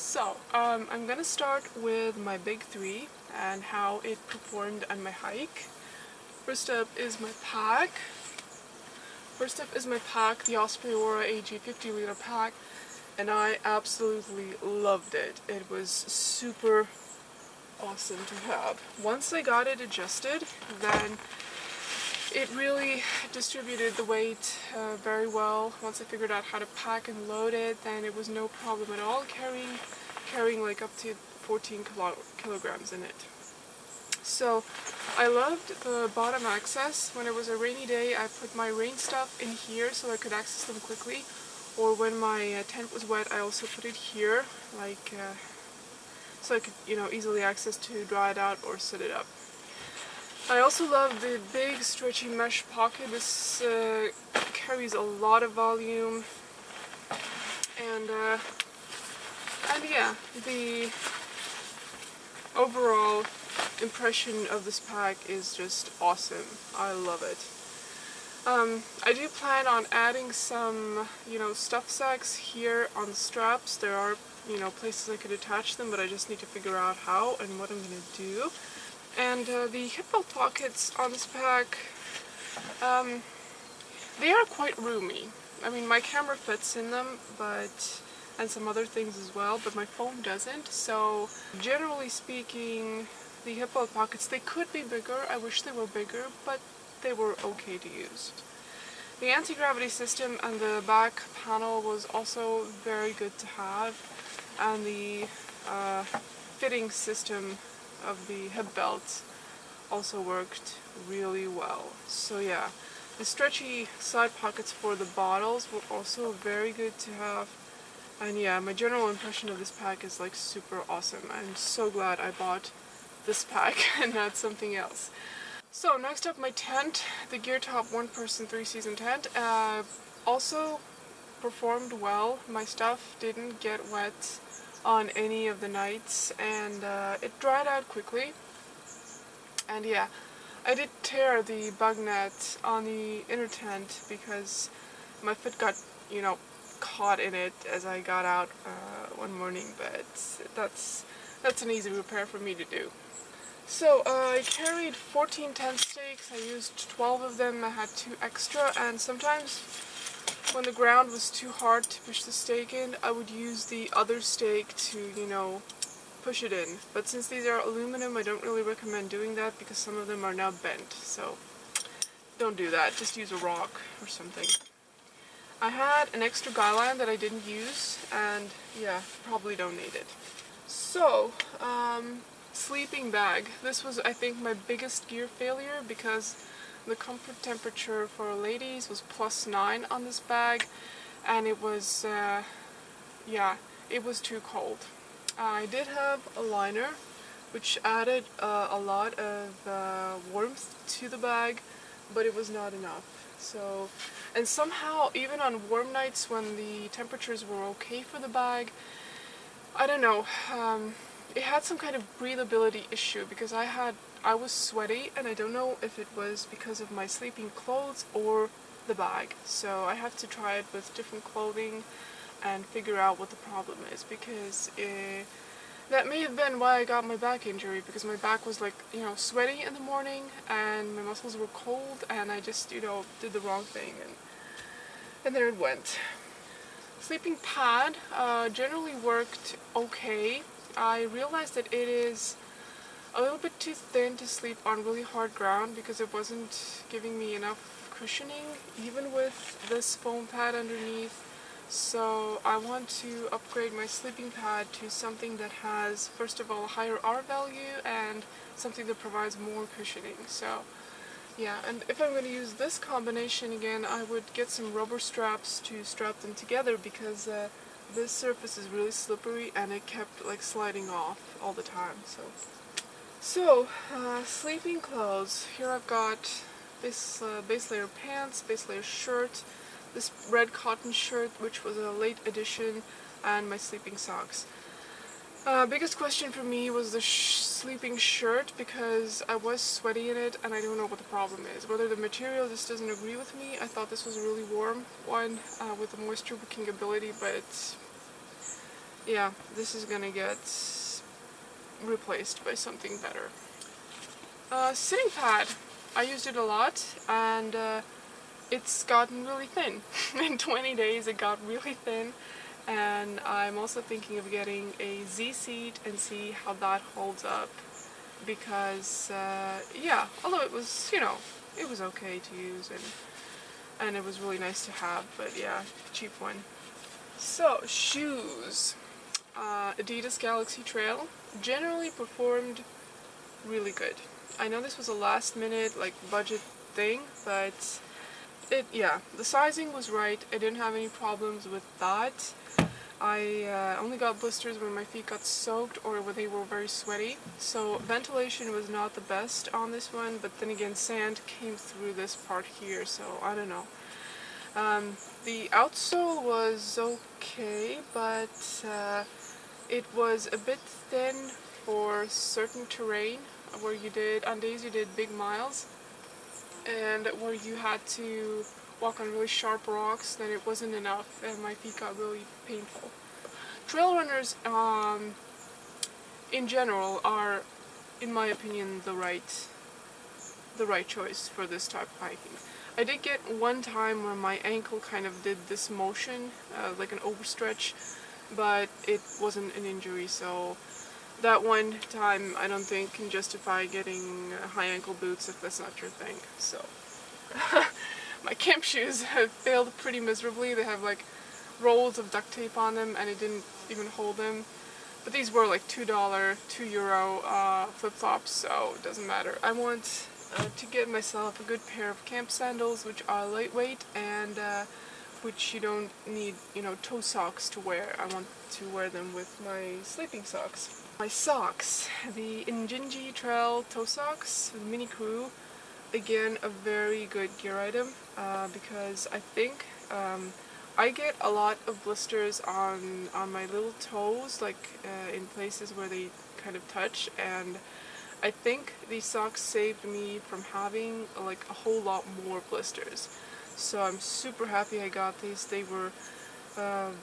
So, I'm gonna start with my big three and how it performed on my hike. First up is my pack. The Ospreora AG 50-liter pack, and I absolutely loved it. It was super awesome to have. Once I got it adjusted, then it really distributed the weight very well. Once I figured out how to pack and load it, then it was no problem at all carrying like up to 14 kilograms in it. So I loved the bottom access. When it was a rainy day, I put my rain stuff in here so I could access them quickly. Or when my tent was wet, I also put it here, like so I could, easily access to dry it out or set it up. I also love the big stretchy mesh pocket. This carries a lot of volume, and yeah, the overall impression of this pack is just awesome. I love it. I do plan on adding some, stuff sacks here on the straps. There are, places I could attach them, but I just need to figure out how and what I'm going to do. And the hip belt pockets on this pack, they are quite roomy. I mean, my camera fits in them, and some other things as well, but my phone doesn't. So generally speaking, the hip belt pockets, they could be bigger. I wish they were bigger, but they were okay to use. The anti-gravity system and the back panel was also very good to have, and the fitting system of the hip belt also worked really well. So yeah, the stretchy side pockets for the bottles were also very good to have. And yeah, my general impression of this pack is like super awesome. I'm so glad I bought this pack and not something else. So next up, my tent, the Gear Top 1-person 3-season tent, also performed well. My stuff didn't get wet on any of the nights, and it dried out quickly. And yeah, I did tear the bug net on the inner tent because my foot got, caught in it as I got out one morning, but that's an easy repair for me to do. So I carried 14 tent stakes. I used 12 of them. I had 2 extra, and sometimes when the ground was too hard to push the stake in, I would use the other stake to, push it in. But since these are aluminum, I don't really recommend doing that because some of them are now bent. So don't do that. Just use a rock or something. I had an extra guy line that I didn't use, and yeah, probably don't need it. So, sleeping bag. This was, I think, my biggest gear failure because the comfort temperature for ladies was +9 on this bag, and it was, it was too cold. I did have a liner, which added a lot of warmth to the bag, but it was not enough. So, and somehow, even on warm nights when the temperatures were okay for the bag, I don't know, it had some kind of breathability issue because I was sweaty, and I don't know if it was because of my sleeping clothes or the bag. So I have to try it with different clothing and figure out what the problem is, because that may have been why I got my back injury, because my back was like, sweaty in the morning and my muscles were cold, and I just, did the wrong thing, and there it went. Sleeping pad generally worked okay. I realized that it is a little bit too thin to sleep on really hard ground because it wasn't giving me enough cushioning, even with this foam pad underneath. So I want to upgrade my sleeping pad to something that has, first of all, a higher R value and something that provides more cushioning. So yeah, and if I'm going to use this combination again, I would get some rubber straps to strap them together because this surface is really slippery and it kept like sliding off all the time. So sleeping clothes. Here I've got this base layer pants, base layer shirt, this red cotton shirt, which was a late addition, and my sleeping socks. Biggest question for me was the sleeping shirt, because I was sweaty in it and I don't know what the problem is. Whether the material just doesn't agree with me. I thought this was a really warm one with a moisture wicking ability, but yeah, this is gonna get replaced by something better. Sitting pad. I used it a lot, and it's gotten really thin. In 20 days it got really thin, and I'm also thinking of getting a Z seat and see how that holds up, because yeah, although it was, you know, it was okay to use, and it was really nice to have, but yeah, cheap one. So, shoes. Adidas Galaxy Trail generally performed really good. I know this was a last minute, like, budget thing, but yeah, the sizing was right. I didn't have any problems with that. I only got blisters when my feet got soaked or when they were very sweaty. So ventilation was not the best on this one, but then again, sand came through this part here, so I don't know. The outsole was okay, but it was a bit thin for certain terrain where on days you did big miles, and where you had to walk on really sharp rocks, then it wasn't enough and my feet got really painful. Trail runners, in general, are, in my opinion, the right choice for this type of hiking. I did get one time where my ankle kind of did this motion, like an overstretch, but it wasn't an injury, so that one time I don't think can justify getting high ankle boots if that's not your thing. So my camp shoes have failed pretty miserably. They have like rolls of duct tape on them and it didn't even hold them. But these were like $2, €2 flip-flops, so it doesn't matter. I want to get myself a good pair of camp sandals, which are lightweight and which you don't need, you know, toe socks to wear. I want to wear them with my sleeping socks. My socks, the Injinji Trail toe socks, the Mini Crew, again a very good gear item, because I think I get a lot of blisters on my little toes, like in places where they kind of touch, and I think these socks saved me from having like a whole lot more blisters. So I'm super happy I got these. They were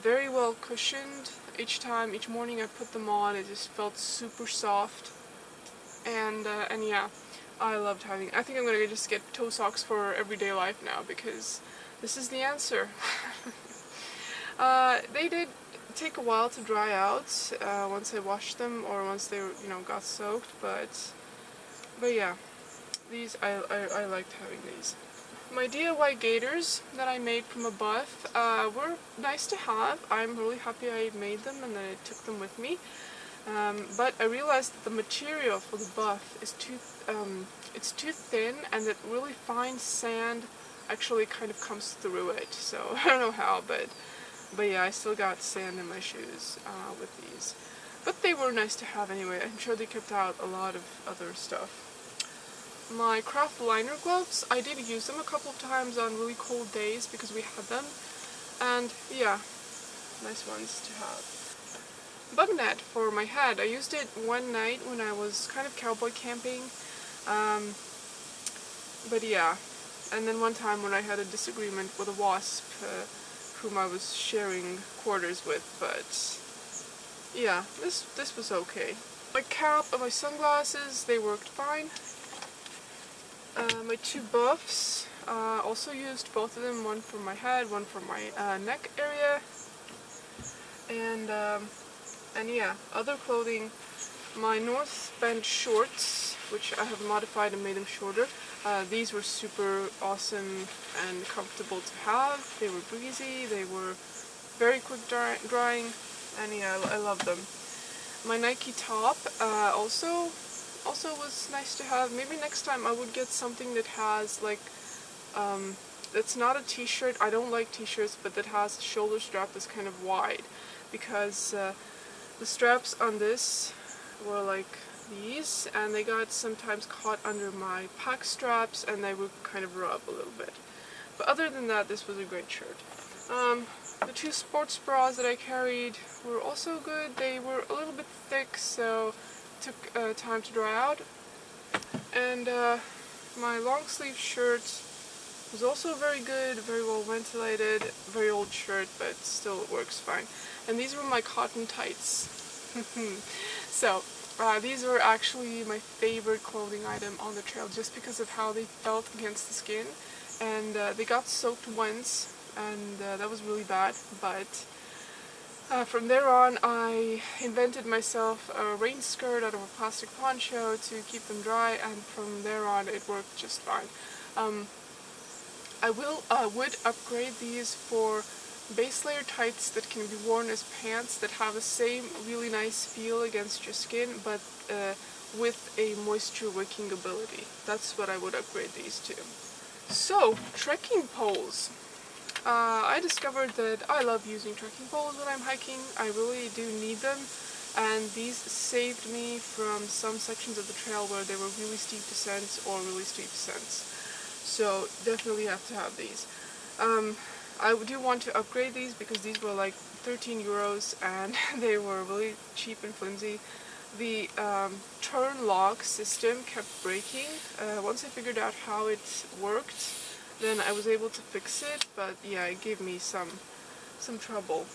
very well cushioned. Each morning I put them on, it just felt super soft, and yeah, I loved having. I think I'm gonna just get toe socks for everyday life now, because this is the answer. They did take a while to dry out once I washed them, or once they, you know, got soaked, but yeah, these I liked having these. My DIY gaiters that I made from a buff were nice to have. I'm really happy I made them and that I took them with me. But I realized that the material for the buff is it's too thin, and that really fine sand actually kind of comes through it. So I don't know how, but yeah, I still got sand in my shoes with these. But they were nice to have anyway. I'm sure they kept out a lot of other stuff. My craft liner gloves, I did use them a couple of times on really cold days because we had them, and yeah, nice ones to have. Bug net for my head. I used it one night when I was kind of cowboy camping, but yeah, and then one time when I had a disagreement with a wasp whom I was sharing quarters with, but yeah, this was okay. My cap and my sunglasses, they worked fine. My two buffs, also used both of them, one for my head, one for my neck area, and yeah, other clothing, my North Bend shorts, which I have modified and made them shorter. These were super awesome and comfortable to have. They were breezy, they were very quick drying, and yeah, I love them. My Nike top also was nice to have. Maybe next time I would get something that has like, it's not a t-shirt. I don't like t-shirts, but that has a shoulder strap that's kind of wide, because the straps on this were like these, and they got sometimes caught under my pack straps and they would kind of rub a little bit. But other than that, this was a great shirt. The two sports bras that I carried were also good. They were a little bit thick, so it took time to dry out. And my long sleeve shirt was also very good, very well ventilated, very old shirt, but still it works fine. And these were my cotton tights. So, these were actually my favorite clothing item on the trail just because of how they felt against the skin. And they got soaked once, and that was really bad, but from there on I invented myself a rain skirt out of a plastic poncho to keep them dry, and from there on it worked just fine. I would upgrade these for base layer tights that can be worn as pants that have the same really nice feel against your skin, but with a moisture wicking ability. That's what I would upgrade these to. So, trekking poles. I discovered that I love using trekking poles when I'm hiking. I really do need them, and these saved me from some sections of the trail where there were really steep descents or really steep descents. So definitely have to have these. I do want to upgrade these because these were like 13 euros and they were really cheap and flimsy. The turn lock system kept breaking. Once I figured out how it worked, then I was able to fix it, but yeah, it gave me some trouble.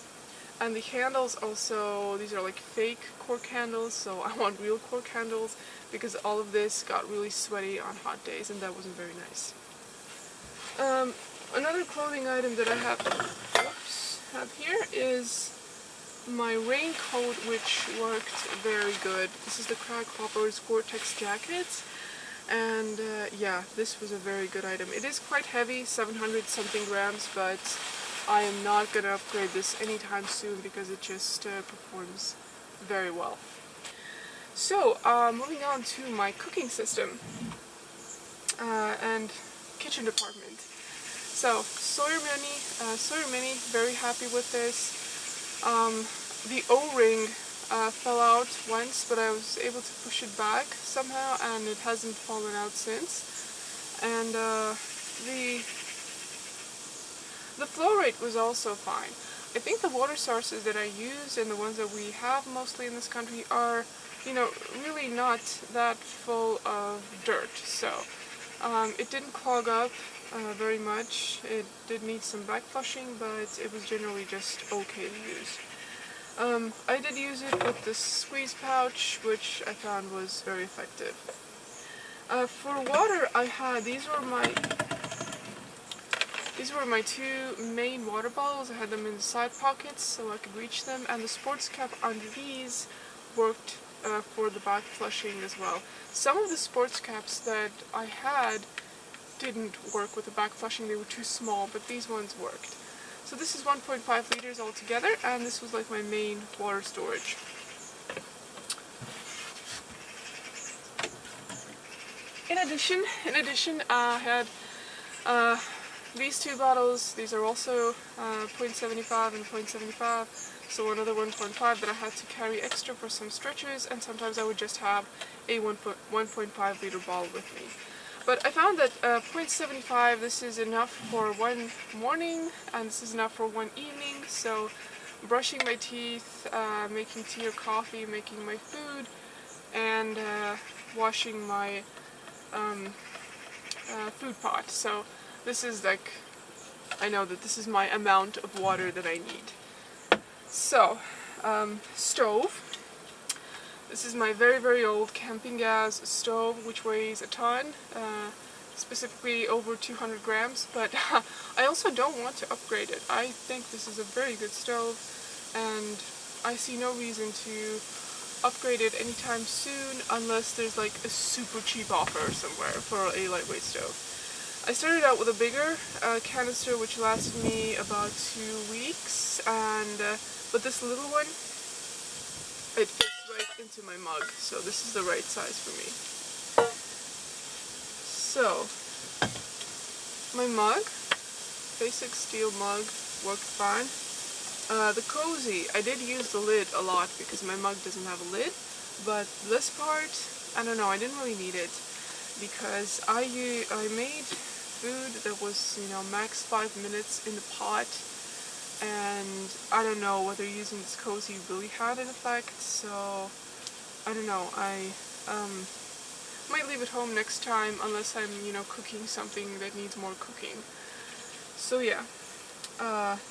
And the handles also, these are like fake cork handles, so I want real cork handles because all of this got really sweaty on hot days and that wasn't very nice. Another clothing item that I have here is my raincoat, which worked very good. This is the Craghoppers Gore-Tex jacket. And yeah, this was a very good item. It is quite heavy, 700 something grams, but I am not going to upgrade this anytime soon because it just performs very well. So, moving on to my cooking system and kitchen department. So, Sawyer Mini, very happy with this. The O-ring fell out once, but I was able to push it back somehow, and it hasn't fallen out since. And the flow rate was also fine. I think the water sources that I use and the ones that we have mostly in this country are, you know, really not that full of dirt. So it didn't clog up very much. It did need some back flushing, but it was generally just okay to use. I did use it with the squeeze pouch, which I found was very effective. For water, I had, these were my two main water bottles. I had them in the side pockets so I could reach them, and the sports cap under these worked for the back flushing as well. Some of the sports caps that I had didn't work with the back flushing, they were too small, but these ones worked. So this is 1.5 liters altogether, and this was like my main water storage. In addition, I had these two bottles. These are also 0.75 and 0.75, so another 1.5 that I had to carry extra for some stretches, and sometimes I would just have a 1.5 liter bottle with me. But I found that 0.75, this is enough for one morning, and this is enough for one evening, so brushing my teeth, making tea or coffee, making my food, and washing my food pot. So this is like, I know that this is my amount of water that I need. So, stove. This is my very, very old camping gas stove, which weighs a ton, specifically over 200 grams, but I also don't want to upgrade it. I think this is a very good stove, and I see no reason to upgrade it anytime soon unless there's like a super cheap offer somewhere for a lightweight stove. I started out with a bigger canister, which lasted me about 2 weeks, and but this little one, it fits right into my mug, so this is the right size for me. So, my mug, basic steel mug, worked fine. The cozy, I did use the lid a lot because my mug doesn't have a lid, but this part, I don't know, I didn't really need it because I made food that was, you know, max 5 minutes in the pot, and I don't know whether using this cozy really had an effect, so I don't know. might leave it home next time unless I'm, you know, cooking something that needs more cooking. So yeah,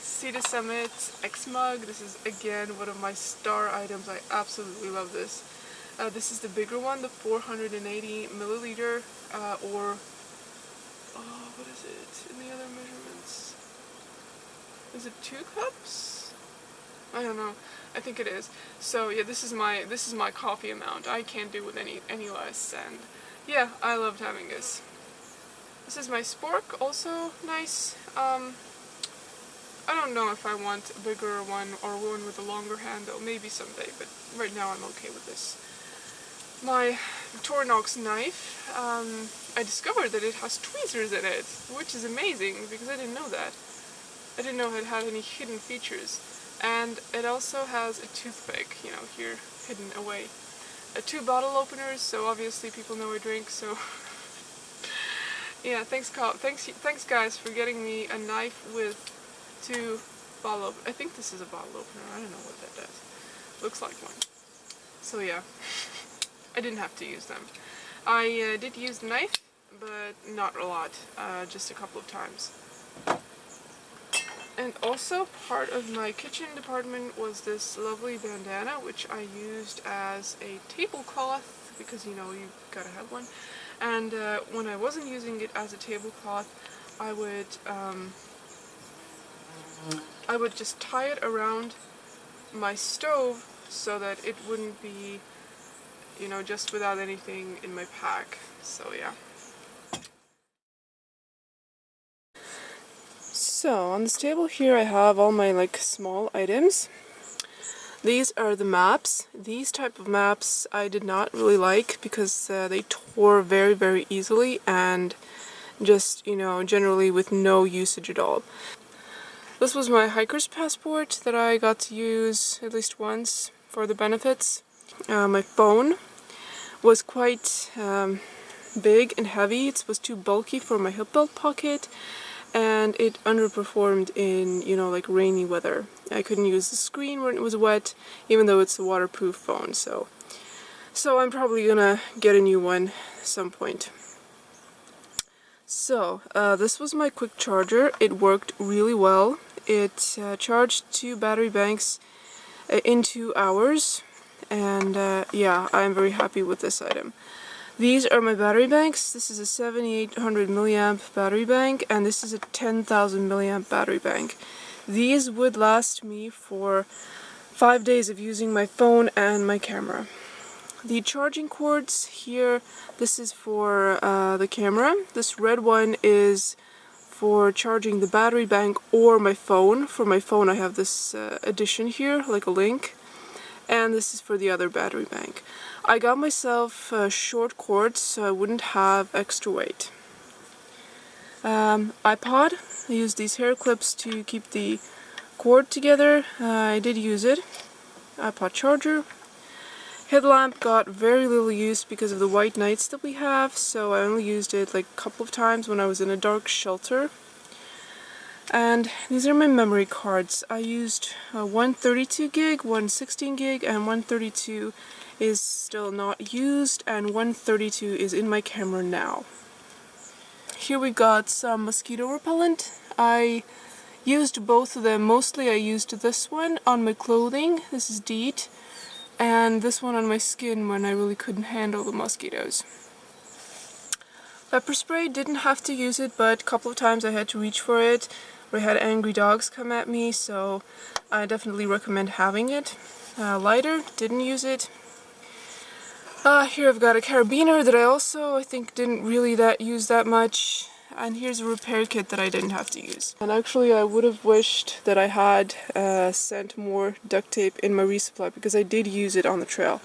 Sea to Summit X mug. This is again one of my star items. I absolutely love this. This is the bigger one, the 480 milliliter, or what is it in the other measurements? Is it 2 cups? I don't know. I think it is. So yeah, this is my coffee amount. I can't do with any less, and yeah, I loved having this. This is my spork, also nice. I don't know if I want a bigger one or one with a longer handle, maybe someday, but right now I'm okay with this. My Victorinox knife, I discovered that it has tweezers in it, which is amazing because I didn't know that. I didn't know it had any hidden features. And it also has a toothpick, you know, here hidden away. 2 bottle openers, so obviously people know I drink, so yeah, thanks guys for getting me a knife with 2 bottle openers. I think this is a bottle opener, I don't know what that does. Looks like one. So yeah, I didn't have to use them. I did use the knife, but not a lot, just a couple of times. And also part of my kitchen department was this lovely bandana, which I used as a tablecloth, because you know, you gotta have one. And when I wasn't using it as a tablecloth, I would just tie it around my stove so that it wouldn't be, you know, just without anything in my pack. So yeah. So on this table here I have all my like small items. These are the maps. These type of maps I did not really like because they tore very easily and just, you know, generally with no usage at all. This was my hiker's passport that I got to use at least once for the benefits. My phone was quite big and heavy. It was too bulky for my hip belt pocket, and it underperformed in, you know, like rainy weather. I couldn't use the screen when it was wet, even though it's a waterproof phone, so I'm probably gonna get a new one at some point. So, this was my quick charger. It worked really well. It charged 2 battery banks in 2 hours, and yeah, I'm very happy with this item. These are my battery banks. This is a 7800 milliamp battery bank, and this is a 10,000 milliamp battery bank. These would last me for 5 days of using my phone and my camera. The charging cords here, this is for the camera. This red one is for charging the battery bank or my phone. For my phone I have this addition here, like a link. And this is for the other battery bank. I got myself short cords so I wouldn't have extra weight. iPod, I used these hair clips to keep the cord together. I did use it. iPod charger. Headlamp got very little use because of the white nights that we have, so I only used it like a couple of times when I was in a dark shelter. And these are my memory cards. I used one 32 gig, one 16 gig, and one 32 is still not used, and one 32 is in my camera now. Here we got some mosquito repellent. I used both of them. Mostly I used this one on my clothing. This is DEET. And this one on my skin when I really couldn't handle the mosquitoes. Pepper spray, didn't have to use it, but a couple of times I had to reach for it. We had angry dogs come at me, so I definitely recommend having it. Lighter, didn't use it. Here I've got a carabiner that I think didn't really use that much. And here's a repair kit that I didn't have to use. And actually I would have wished that I had sent more duct tape in my resupply because I did use it on the trail.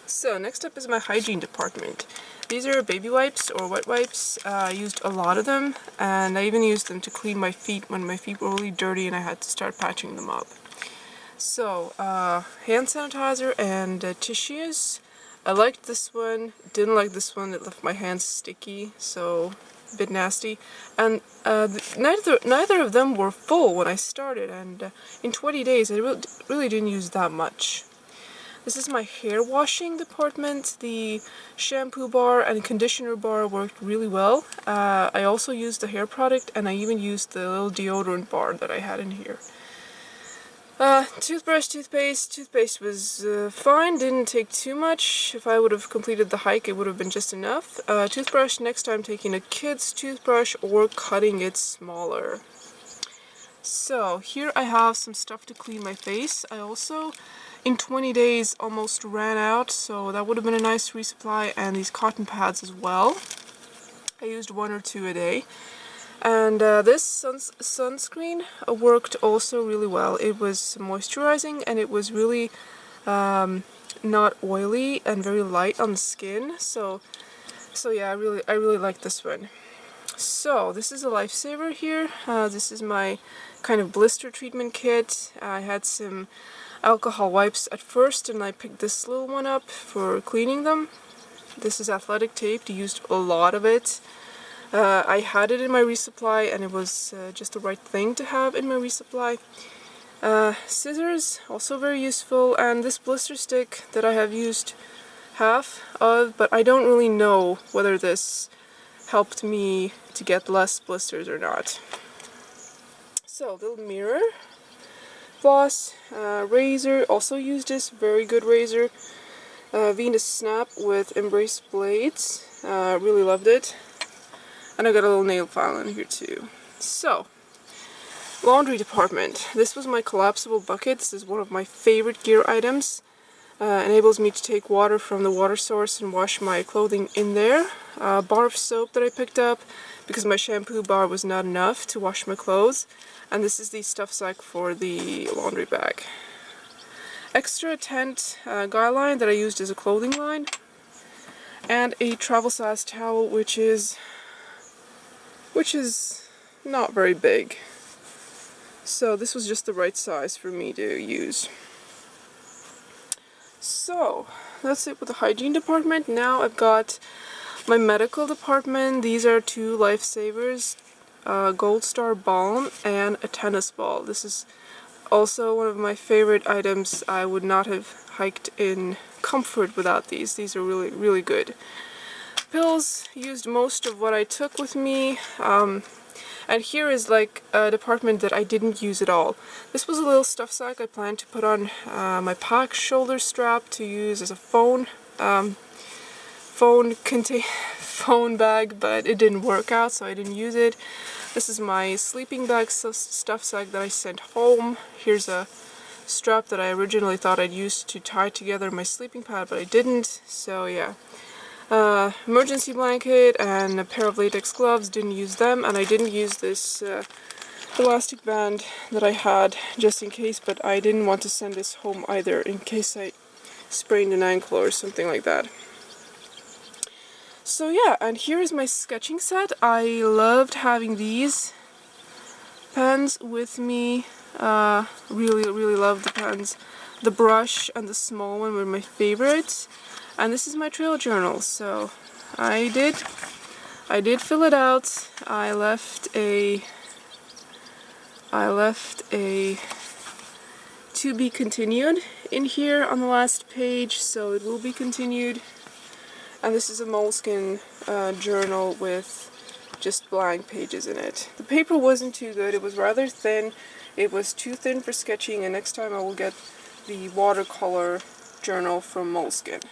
So next up is my hygiene department. These are baby wipes or wet wipes. I used a lot of them, and I even used them to clean my feet when my feet were really dirty and I had to start patching them up. So hand sanitizer and tissues. I liked this one, didn't like this one. It left my hands sticky, so a bit nasty. And neither of them were full when I started, and in 20 days I really didn't use that much. This is my hair washing department. The shampoo bar and conditioner bar worked really well. I also used the hair product, and I even used the little deodorant bar that I had in here. Toothbrush, toothpaste was fine, didn't take too much. If I would have completed the hike, it would have been just enough. Toothbrush, next time taking a kid's toothbrush or cutting it smaller. So here I have some stuff to clean my face. I also, in 20 days, almost ran out, so that would have been a nice resupply, and these cotton pads as well. I used 1 or 2 a day. And this sunscreen worked also really well. It was moisturizing, and it was really not oily and very light on the skin. So yeah, I really like this one. So this is a lifesaver here. This is my kind of blister treatment kit. I had some alcohol wipes at first, and I picked this little one up for cleaning them. This is athletic tape. I used a lot of it. I had it in my resupply, and it was just the right thing to have in my resupply. Scissors, also very useful, and this blister stick that I have used half of, but I don't really know whether this helped me to get less blisters or not. So, little mirror, floss, razor, also used this, very good razor. Venus snap with embrace blades, really loved it. And I got a little nail file in here too. So, laundry department. This was my collapsible bucket. This is one of my favorite gear items. Enables me to take water from the water source and wash my clothing in there. Bar of soap that I picked up because my shampoo bar was not enough to wash my clothes. And this is the stuff sack for the laundry bag. Extra tent guy line that I used as a clothing line. And a travel size towel, which is not very big. So this was just the right size for me to use. So that's it with the hygiene department. Now I've got my medical department. These are 2 lifesavers, Gold Star balm and a tennis ball. This is also one of my favorite items. I would not have hiked in comfort without these. These are really, really good. Pills, used most of what I took with me. And here is like a department that I didn't use at all. This was a little stuff sack I planned to put on my pack shoulder strap to use as a phone bag, but it didn't work out, so I didn't use it. This is my sleeping bag stuff sack that I sent home. Here's a strap that I originally thought I'd use to tie together my sleeping pad, but I didn't, so yeah. Emergency blanket and a pair of latex gloves, didn't use them, and I didn't use this elastic band that I had just in case, but I didn't want to send this home either in case I sprained an ankle or something like that. So yeah, and here is my sketching set. I loved having these pens with me. Really loved the pens. The brush and the small one were my favorites. And this is my trail journal, so I did fill it out. I left a to be continued in here on the last page, so it will be continued. And this is a moleskin journal with just blank pages in it. The paper wasn't too good, it was rather thin. It was too thin for sketching, and next time I will get the watercolor journal from Moleskin.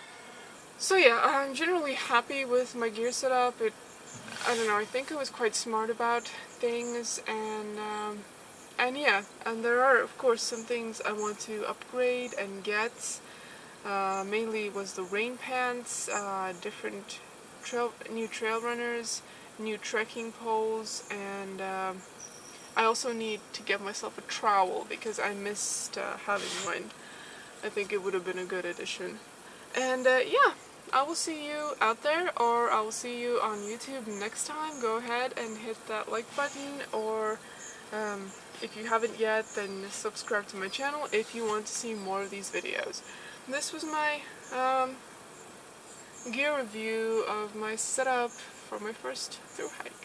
So yeah, I'm generally happy with my gear setup. I don't know, I think I was quite smart about things, and yeah, and there are of course some things I want to upgrade and get. Mainly was the rain pants, different new trail runners, new trekking poles, and I also need to get myself a trowel because I missed having one. I think it would have been a good addition. And yeah, I will see you out there, or I will see you on YouTube next time. Go ahead and hit that like button, or if you haven't yet, then subscribe to my channel if you want to see more of these videos. This was my gear review of my setup for my first thru hike.